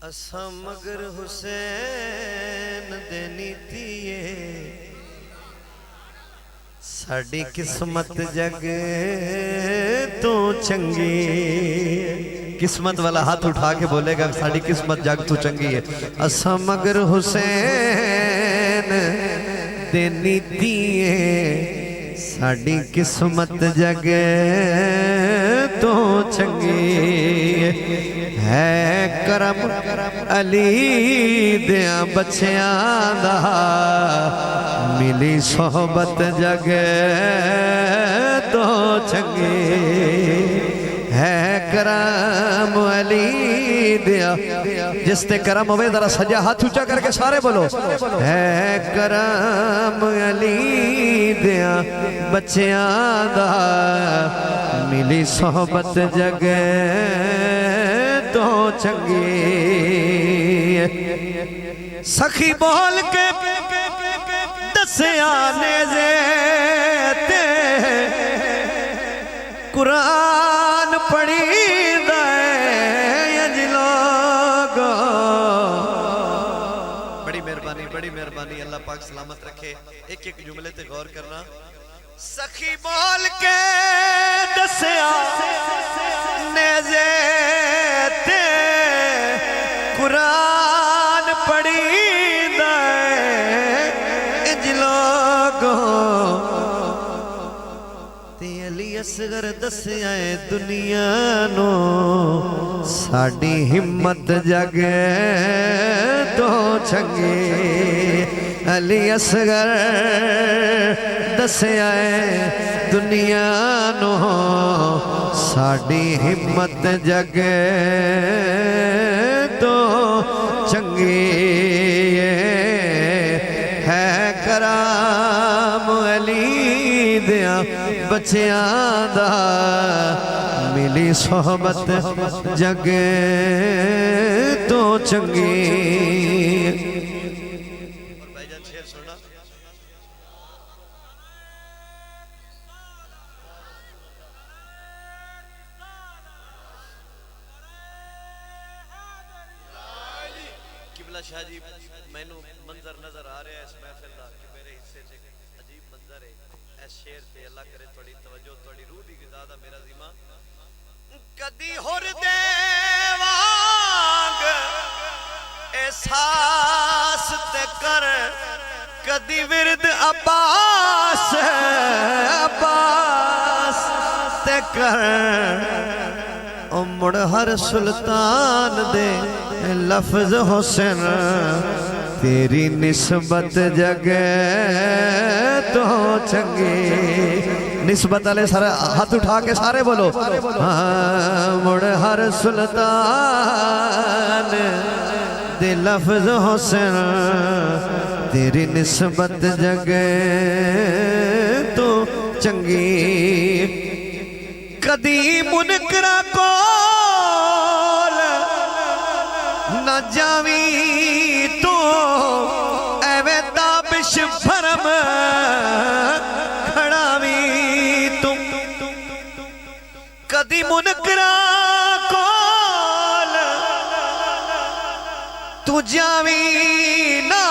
اساں مگر حسین دے نیتیے ساڑی قسمت جگ تو چنگی قسمت والا ہاتھ اٹھا کے بولے گا ساڑی قسمت جگ تو چنگی ہے اساں مگر حسین دے نیتیے ساڑی قسمت جگ تو چنگی ہے کرم علی دیاں بچیاں دا ملی صحبت جگ تو چنگی ہے کرم علی دیا جس تے کرم ہوئے ذرا سجا ہاتھ اونچا کر کے سارے بولو ہے کرم علی دیا بچیاں دا ملی صحبت جگ تو چنگی سخی بول کے دسیاں نیزے تے قرآن پڑھی دائے یج لوگو بڑی مہربانی اللہ پاک سلامت رکھے ایک ایک جملے تے غور کرنا سخی بول کے دسیاں نیزے تے قرآن پڑھی دائے یج لوگو اصغر دسیائے دنیا نو ساڑی ہمت جگ تو چنگی علی اصغر دسیائے دنیا نو ساڑی ہمت جگ تو چنگی ہے کرام علی دیاں بچیاں دا ملی صحبت جگ تو چنگی اور بھائی جان شیر سننا قبلہ شاہ جی میں نو منظر نظر آ رہا ہے اس محفل دا کہ میرے حصے سے عجیب منظر ہے اس شیر تے اللہ کرے توڑی توجہ توڑی روح دی غذا دا میرا ذمہ کدی ہور دے وانگ احساس تے کر کدی ورد عباس تے کر مڑ ہر سلطان دے لفظ حسن تیری نسبت جگ تو چنگی نسبت علیہ سارے ہاتھ اٹھا کے سارے بولو مڑ ہر سلطان دے لفظ حسن تیری نسبت جگ تو چنگی کدی منکرہ کول نہ جاوی تو ایویں تابش بھرم کھڑاوی تم کدی منکرہ کول تو جاوی نہ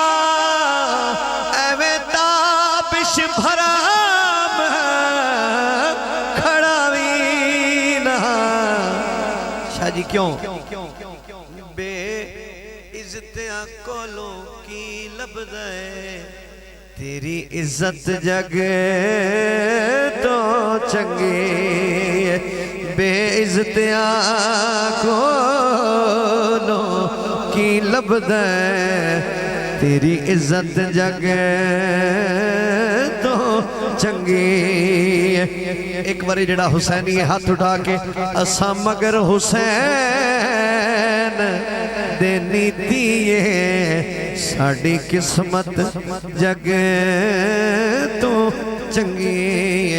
ایویں تابش بھرم کھڑاوی نہ شاہ جی کیوں بے عزتیاں کولوں کی لبدائے تیری عزت جگ تو چنگی بے عزتیاں کولوں کی لبدائے تیری عزت جگ تو چنگی ایک باری جڑا حسینی ہاتھ اٹھا کے اساں مگر حسین دے نیتیے ساڑی قسمت جگ تو چنگی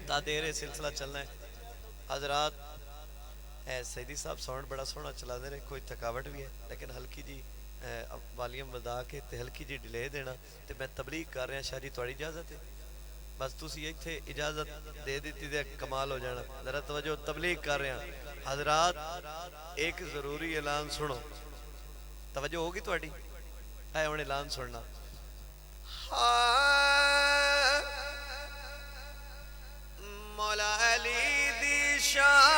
تا دیرے سلسلہ چلنا ہے حضرات سیدی صاحب ساؤنڈ بڑا سونا چلا دے رہے کوئی تھکاوٹ بھی ہے لیکن ہلکی جی والیم بدا کے تے ہلکی جی ڈیلے دینا تے میں تبلیغ کر رہا شاہ جی تھوڑی اجازت ہے بس تسی ایتھے اجازت دے دیتی دے کمال ہو جانا. ذرا توجہ تبلیغ کر رہے ہیں حضرات. ایک ضروری اعلان سنو. توجہ ہوگی تھوڑی ہے ہن اعلان سننا. مولا علی دی شان